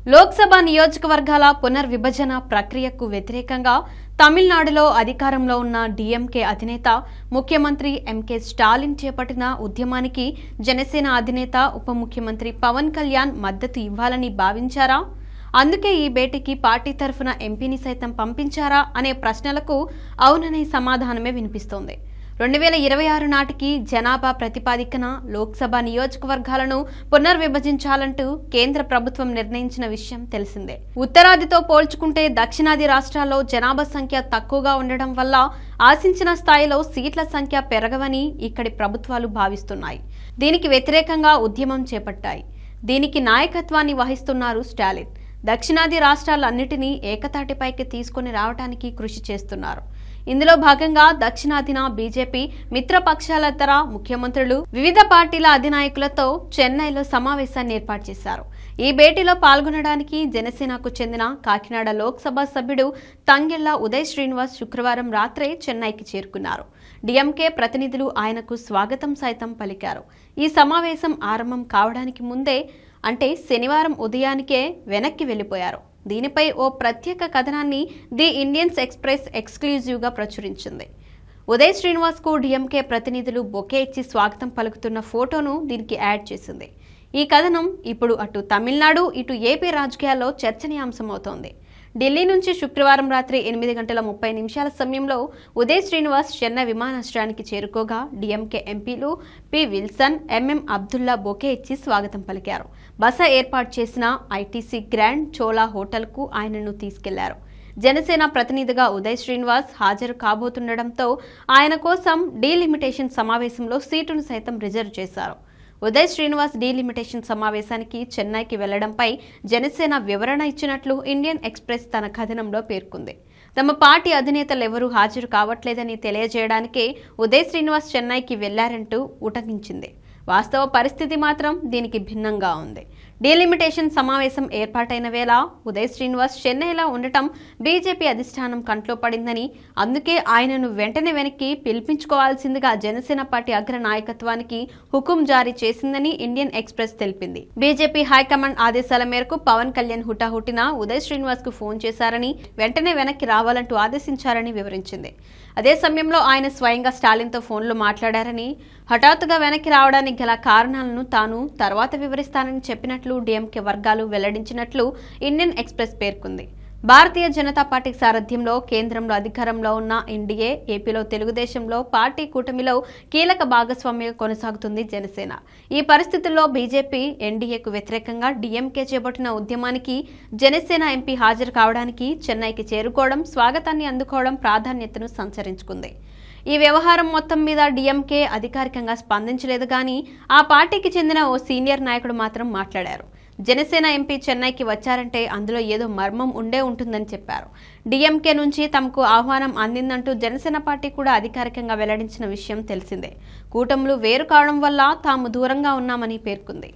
లోక్సభ నియోజకవర్గాల పునర్విభజన ప్రక్రియకు వ్యతిరేకంగా తమిళనాడులో అధికారంలో ఉన్న డీఎంకే అధినేత ముఖ్యమంత్రి ఎంకే స్టాలిన్ చేపట్టిన ఉద్యమానికి జనసేన అధినేత ఉప ముఖ్యమంత్రి పవన్ కళ్యాణ్ మద్దతు ఇవ్వాలని భావించారా? అందుకే ఈ భేటీకి పార్టీ తరఫున ఎంపీని సైతం పంపించారా అనే ప్రశ్నలకు అవుననే సమాధానమే వినిపిస్తోంది. 2026 నాటికి జనాభా ప్రతిపాదికన లోక్సభ నియోజకవర్గాలను పునర్విభజించాలంటూ కేంద్ర ప్రభుత్వం నిర్ణయించిన విషయం తెలిసిందే. ఉత్తరాదితో పోల్చుకుంటే దక్షిణాది రాష్ట్రాల్లో జనాభా సంఖ్య తక్కువగా ఉండడం వల్ల ఆశించిన స్థాయిలో సీట్ల సంఖ్య పెరగవని ఇక్కడి ప్రభుత్వాలు భావిస్తున్నాయి. దీనికి వ్యతిరేకంగా ఉద్యమం చేపట్టాయి. దీనికి నాయకత్వాన్ని వహిస్తున్నారు స్టాలిన్. దక్షిణాది రాష్ట్రాలన్నిటినీ ఏకతాటిపైకి తీసుకుని రావడానికి కృషి చేస్తున్నారు. ఇందులో భాగంగా దక్షిణాదిన బీజేపీ మిత్రపక్షాలేతర ముఖ్యమంత్రులు వివిధ పార్టీల అధినాయకులతో చెన్నైలో సమావేశాన్ని ఏర్పాటు చేశారు. ఈ భేటీలో పాల్గొనడానికి జనసేనకు చెందిన కాకినాడ లోక్సభ సభ్యుడు తంగెళ్ల ఉదయ్ శ్రీనివాస్ శుక్రవారం రాత్రే చెన్నైకి చేరుకున్నారు. డీఎంకే ప్రతినిధులు ఆయనకు స్వాగతం సైతం పలికారు. ఈ సమావేశం ఆరంభం కావడానికి ముందే అంటే శనివారం ఉదయానికే వెనక్కి వెళ్లిపోయారు. దీనిపై ఓ ప్రత్యేక కథనాన్ని ది ఇండియన్ ఎక్స్ప్రెస్ ఎక్స్క్లూజివ్గా ప్రచురించింది. ఉదయ్ శ్రీనివాస్ కు డీఎంకే ప్రతినిధులు బొకే ఇచ్చి స్వాగతం పలుకుతున్న ఫోటోను దీనికి యాడ్ చేసింది. ఈ కథనం ఇప్పుడు అటు తమిళనాడు ఇటు ఏపీ రాజకీయాల్లో చర్చనీయాంశమవుతోంది. ఢిల్లీ నుంచి శుక్రవారం రాత్రి 8:30 సమయంలో ఉదయ్ శ్రీనివాస్ చెన్నై విమానాశ్రయానికి చేరుకోగా డీఎంకే ఎంపీలు P Wilson, MM Abdullah bouquet ఇచ్చి స్వాగతం పలికారు. బస ఏర్పాటు చేసిన ఐటీసీ గ్రాండ్ చోలా హోటల్కు ఆయనను తీసుకెళ్లారు. జనసేన ప్రతినిధిగా ఉదయ్ శ్రీనివాస్ హాజరు కాబోతుండటంతో ఆయన కోసం డీలిమిటేషన్ సమావేశంలో సీటును సైతం రిజర్వ్ చేశారు. ఉదయ్ శ్రీనివాస్ డీలిమిటేషన్ సమావేశానికి చెన్నైకి వెళ్లడంపై జనసేన వివరణ ఇచ్చినట్లు ఇండియన్ ఎక్స్ప్రెస్ తన కథనంలో పేర్కొంది. తమ పార్టీ అధినేతలెవరూ హాజరు కావట్లేదని తెలియజేయడానికే ఉదయ్ శ్రీనివాస్ చెన్నైకి వెళ్లారంటూ ఉటంకించింది. వాస్తవ పరిస్థితి మాత్రం దీనికి భిన్నంగా ఉంది. డీలిమిటేషన్ సమావేశం ఏర్పాటైన వేళ ఉదయ్ శ్రీనివాస్ చెన్నైలో ఉండటం బీజేపీ అధిష్టానం కంట్లో పడిందని, అందుకే ఆయనను వెంటనే వెనక్కి పిలిపించుకోవాల్సిందిగా జనసేన పార్టీ అగ్ర నాయకత్వానికి హుకుం జారీ చేసిందని ఇండియన్ ఎక్స్ప్రెస్ తెలిపింది. బీజేపీ హైకమాండ్ ఆదేశాల మేరకు పవన్ కళ్యాణ్ హుటాహుటిన ఉదయ్ శ్రీనివాస్ కు ఫోన్ చేశారని, వెంటనే వెనక్కి రావాలంటూ ఆదేశించారని వివరించింది. అదే సమయంలో ఆయన స్వయంగా స్టాలిన్తో ఫోన్లో మాట్లాడారని, హఠాత్తుగా వెనక్కి రావడానికి గల కారణాలను తాను తర్వాత వివరిస్తానని చెప్పినట్లు డీఎంకే వర్గాలు వెల్లడించినట్లు ఇండియన్ ఎక్స్ప్రెస్ పేర్కొంది. భారతీయ జనతా పార్టీ సారథ్యంలో కేంద్రంలో అధికారంలో ఉన్న ఎన్డీఏ, ఏపీలో తెలుగుదేశంలో పార్టీ కూటమిలో కీలక భాగస్వామ్యంగా కొనసాగుతుంది జనసేన. ఈ పరిస్థితుల్లో బీజేపీ, ఎన్డీఏకు వ్యతిరేకంగా డీఎంకే చేపట్టిన ఉద్యమానికి జనసేన ఎంపీ హాజరు కావడానికి చెన్నైకి చేరుకోవడం, స్వాగతాన్ని అందుకోవడం ప్రాధాన్యతను సంతరించుకుంది. ఈ వ్యవహారం మొత్తం మీద డీఎంకే అధికారికంగా స్పందించలేదు కానీ ఆ పార్టీకి చెందిన ఓ సీనియర్ నాయకుడు మాత్రం మాట్లాడారు. జనసేన ఎంపీ చెన్నైకి వచ్చారంటే అందులో ఏదో మర్మం ఉండే ఉంటుందని చెప్పారు. డీఎంకే నుంచి తమకు ఆహ్వానం అందిందంటూ జనసేన పార్టీ కూడా అధికారికంగా వెల్లడించిన విషయం తెలిసిందే. కూటములు వేరు కావడం వల్ల తాము దూరంగా ఉన్నామని పేర్కొంది.